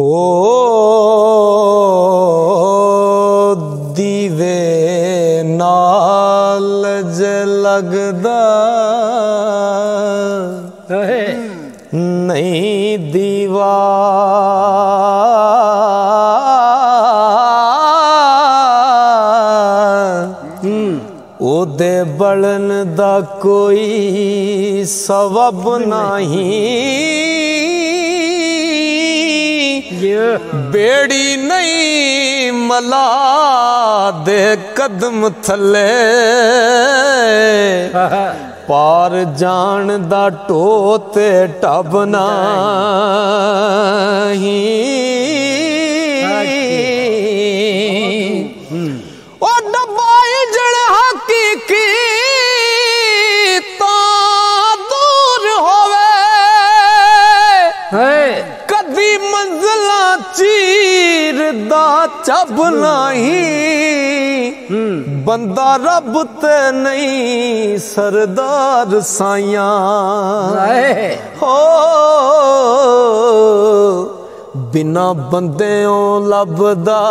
ओ दीवे नाल ज लगदा नहीं दीवा ओदे बलन दा कोई सबब नहीं बेड़ी नहीं मला दे कदम थले पार जान दा टोते टब नहीं ओ डब्बाई जड़ हकीकी तो दूर होवे कदी मंजिला चीर दा चब नहीं बंदा रब ते नहीं सरदार साइया हो बिना बंदेओं लभदा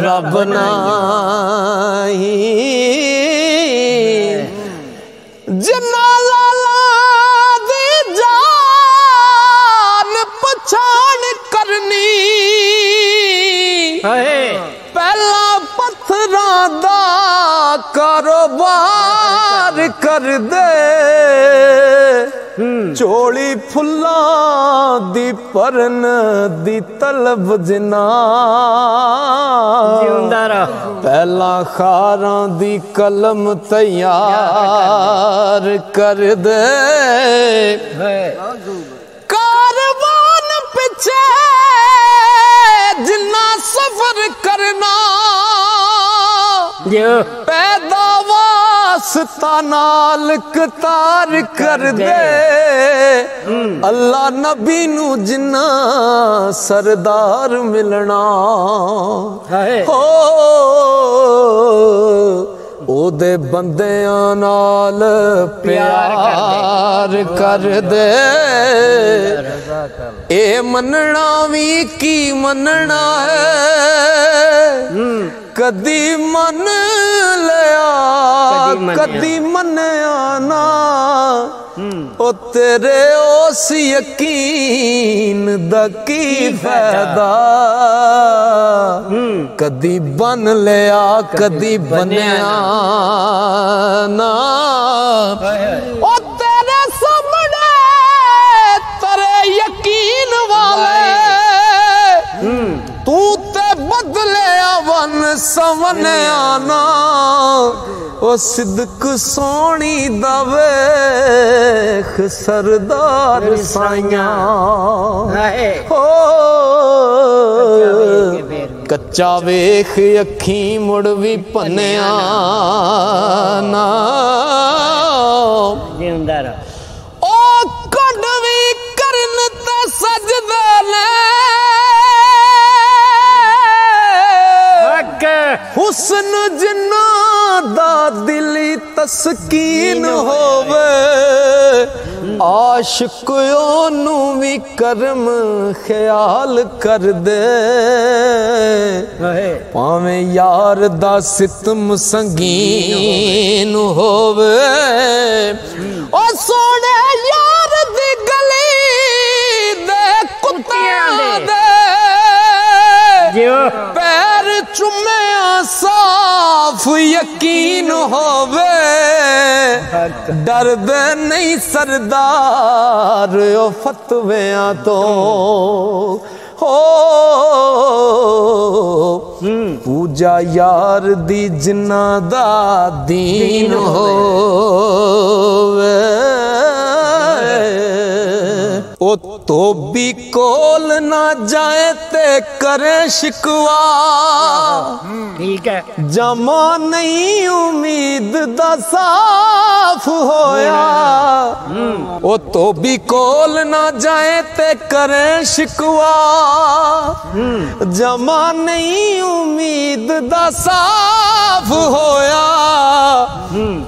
रब नहीं जिन्ना लाला दी जान पछाण करनी पहला पत्थरां दा कारोबार कर दे चोली फुल्लां दी परन दी तलब जिना पहला खारां दी कलम तैयार कर दे कारवान पिछे जिन्ना सफर करना पैदा वास्ता नाल कतार कर दे अल्लाह नबी नू जिन्ना सरदार मिलना हो ओदे बंदियां नाल प्यार कर दे ए मनना भी की मनना है कदी मन लिया कदी मनिया ना ओ तेरे उस यकीन दा की फायदा कदी बन लिया कदी बनिया ना ओ तेरे सामने तेरे यकीन वाले तू ते बदले वन समने आना ओ सिद्क सोनी दा वेख सरदार साइया हो कच्चा वेख अखी मुड़ भी पन्निया ना ओ कड़ भी करन ते सजदे ने हुस्न जिन्ना दा दिली तस्कीन होवे आशिक ओनू भी करम ख्याल कर दे भावे यार दा सितम संगीन होवे ओ सोने यार दी गली दे कुत्तियां दे पैर चुमे साफ यकीन होवे डर दे नहीं सरदार ओ फतवियां तो हो पूजा यार दी जिन्ना दा दीन होवे ओ तो भी कोल ना जाए ते करे शिकवा ठीक है जमा नहीं उम्मीद दा साफ होया ओ तो भी कोल ना जाए ते करे शिकवा जमा नहीं उम्मीद दा साफ होया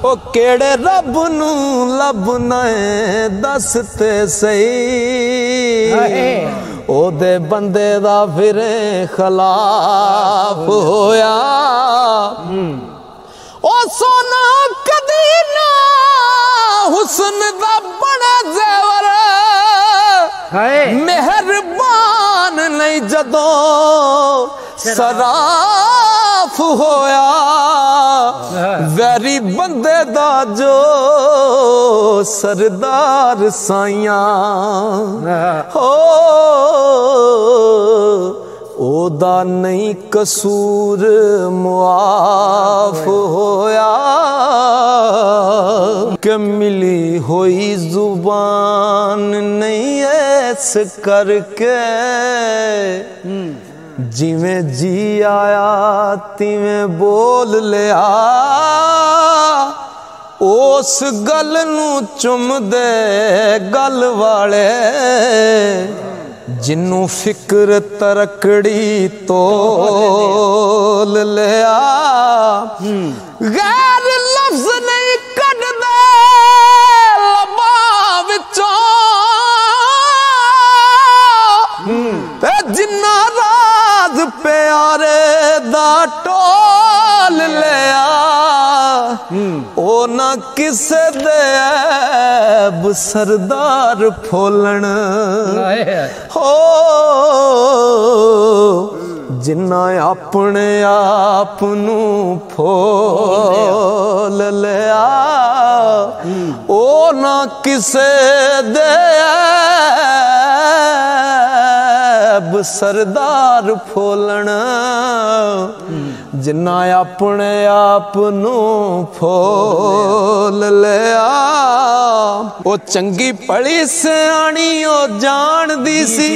ओ केड़े रब नू लभना है दस ते सही ओदे बंदे दा फिरे खिलाफ होया ओ सोना कदी ना हुस्न दा बड़ा जेवर मेहरबान नहीं जदों सराफ होया वैरी बंदे दा जो सरदार साइयां हो ओदा नहीं कसूर मुआफ होया के मिली होई जुबान नहीं ऐस करके जिवें जी आया तिवें बोल लिया उस गल नू चुम दे गल वाले जिन्नू फिक्र तरकड़ी तोल लिया गैर लफ्ज नहीं कट दे लबा विचों ते जिन्ना राज प्यारे दा टोल लिया ओ ना किसे दे ऐब सरदार फोलन हो जिन्ना अपने आप नू फोल लिया ओ ना किसे दे ऐब सरदार फोलन जिन्ना अपने आप नू फोल लिया ओ चंगी पढ़ी सियाणी ओ जानदी सी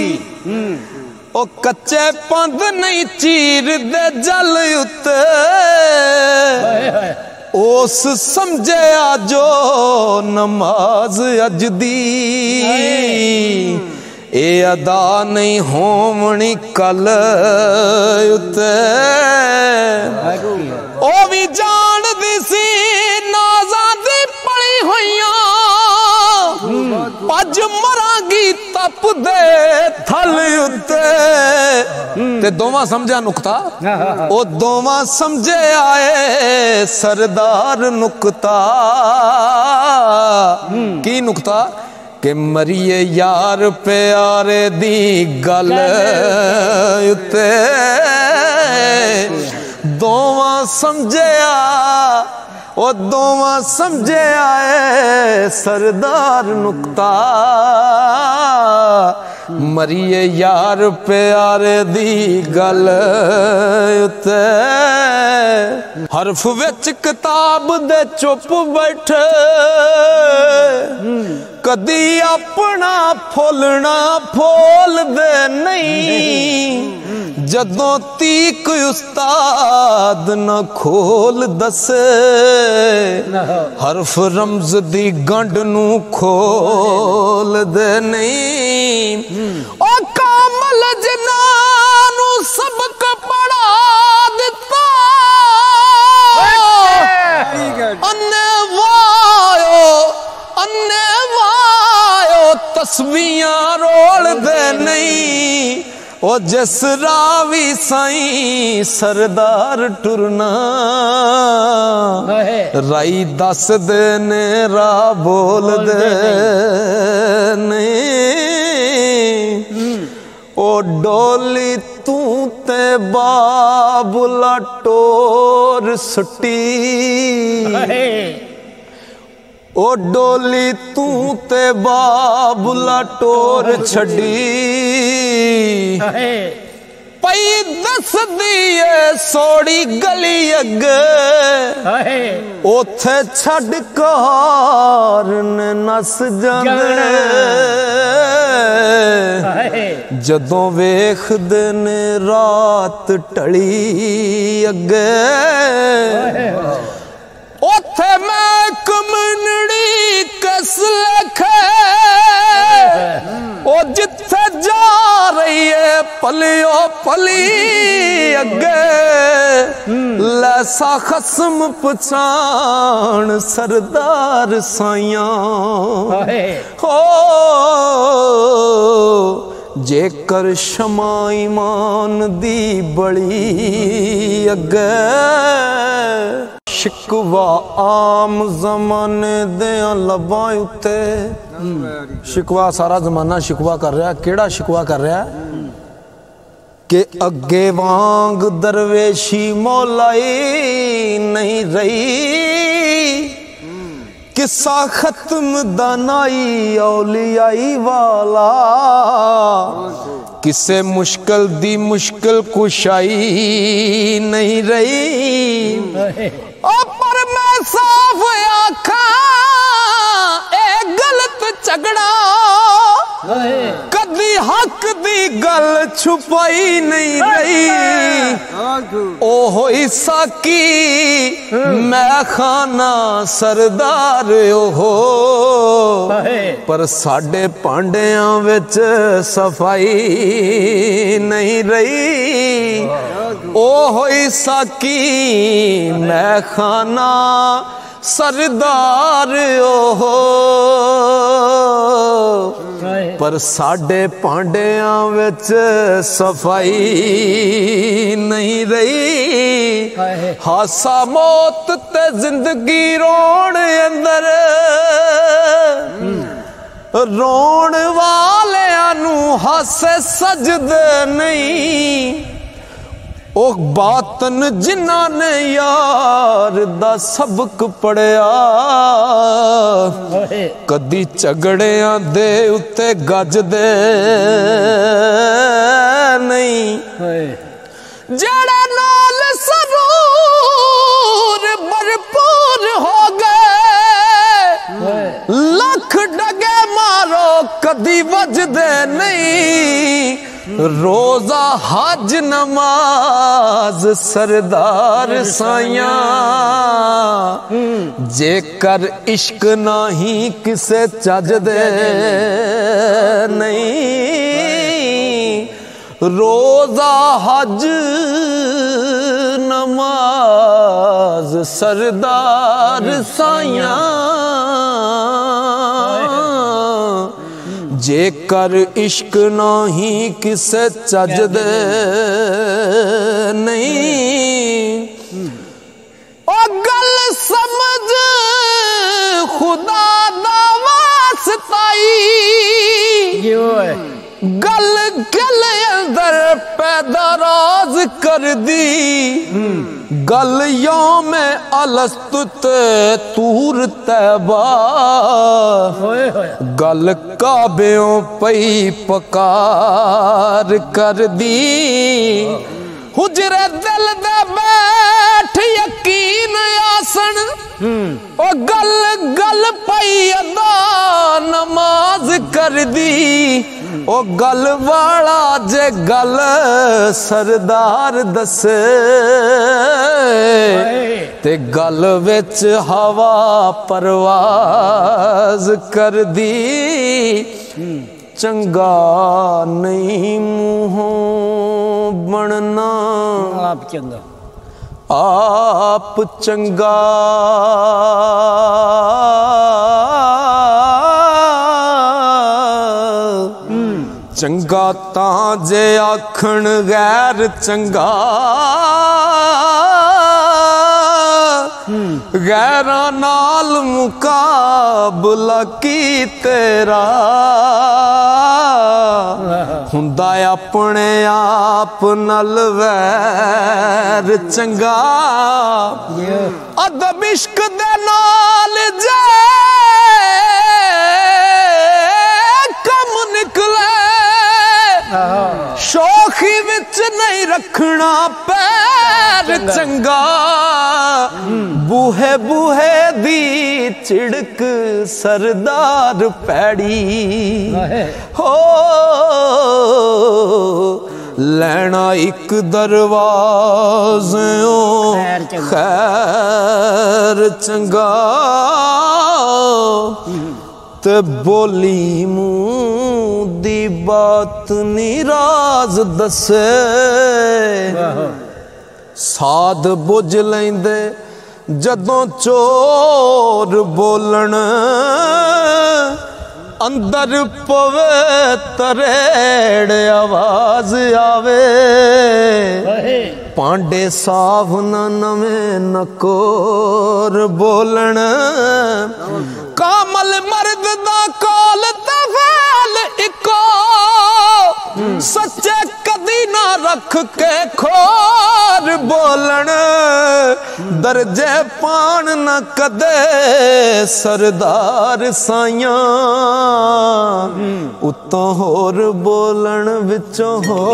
ओ कच्चे पंध नहीं चीर दे जल उत्ते उस समझे जो नमाज अज दी ए अदा नहीं होवनी कल उत्ते ओ भी जान दी सी नाज़ा दी पड़ी हुईयां पज मरांगी तप दे थल उत्ते ते दोवां समझा नुकता ओ दोवां समझे आए सरदार नुकता की नुकता के मरिए यार प्यारे दी गल उत्ते दोवां समझिया ओ दोवां समझे आए सरदार नुकता मरिए यार प्यारे दी गल उत्ते हरफ विच किताब दे चुप बैठे कदी अपना फुलना फोल दे नहीं जदों तीक उस्ताद न खोल दसे हरफ रमज दी गंढ नू खोल दे नहीं ओ कामल जिन्हां सबक पढ़ा दिता अन्ने वायो तस्बीहां रोल दे नहीं ओ जिस रावी साईं सरदार टुरना राई दस दे ने रा बोल दे नहीं ओ डोली तू ते बाबुला टोर सुटी ओ डोली तू ते बाबुला टोर छड़ी पई दस दिए सोड़ी गली अगे ओथे छड़ कार ने नस जाने जदों वेखदे ने रात टली अगे ओथे मैं कमनड़ी कस लखे ओ जिथे जा रही है पलियो पली अगे लैसा खसम पछाण सरदार साइयां हो जेकर क्षमा ईमान दी बड़ी अगे शिकवा आम जमाने दियां लबां उत्ते शिकवा सारा जमाना शिकवा कर रहा केड़ा शिकवा कर रहा कि अगे वांग दरवेशी मौलाई नहीं रही किस्सा खत्म दानाई औलियाई वाला किसे मुश्किल दी मुश्किल कुशाई नहीं रही पर मैं साफ आखा ए गलत झगड़ा कदी हक दी गल छुपाई नहीं रही ओ होई साकी मैं खाना सरदार ओहो पर साडे पांडियां विच सफाई नहीं रही ओ होई साकी मैं खाना सरदार ओहो पर साडे पांडियां विच सफाई नहीं रही हासा मौत ते जिंदगी रोण अंदर रोण वालियां नू हासे सजदे नहीं ओ बातन जिन्ना ने यार दा सबक पढ़िया कदी झगड़ियां दे उत्ते गजदे नहीं जेड़े नाल सरूर भरपूर हो गए लख डगे मारो कदी वजदे नहीं रोजा हज नमाज सरदार साया जेकर इश्क नाही किसे चजदे नहीं रोजा हज नमाज सरदार साया जेकर इश्क नाही किसे चजदे नहीं ओ गल समझ खुदा दा वास्ताई गल गल अंदर पैदा राज कर दी गल यौम अलस्तुत तूर तैबा गल काबेओं पई पकार कर दी हुजरे दिल दे बैठ यकीन आसन ओ गल गल पई अदा नमाज कर दी ओ गल वाला जे गल सरदार दसे ते गल विच हवा परवाज कर दी चंगा नहीं मुंहों बनना आप चंगा आप चंगा चंगा तां जे आखण गैर चंगा गैरा नाल मुकाबला की तेरा हुंदा अपने आप नल वैर चंगा अदब इश्क दे नाल जे कम निकले शौखी विच नहीं रखना पैर चंगा बूहे बूहे दी चिड़क सरदार पैड़ी हो लैना एक दरवाज़ों खैर चंगा ते बोली मुंह दी बात निराज दसे साध बुझ लेंदे जदों चोर बोलन अंदर पवे तरेड़ आवाज आवे पांडे साफ न नवे नकोर बोलन कामल मर्द दा कोल तफैल इको सच्चे कदी ना रख के खोर बोलन दर्जे पान न कदे सरदार साइयां उत्तों होर बोलन विचों हो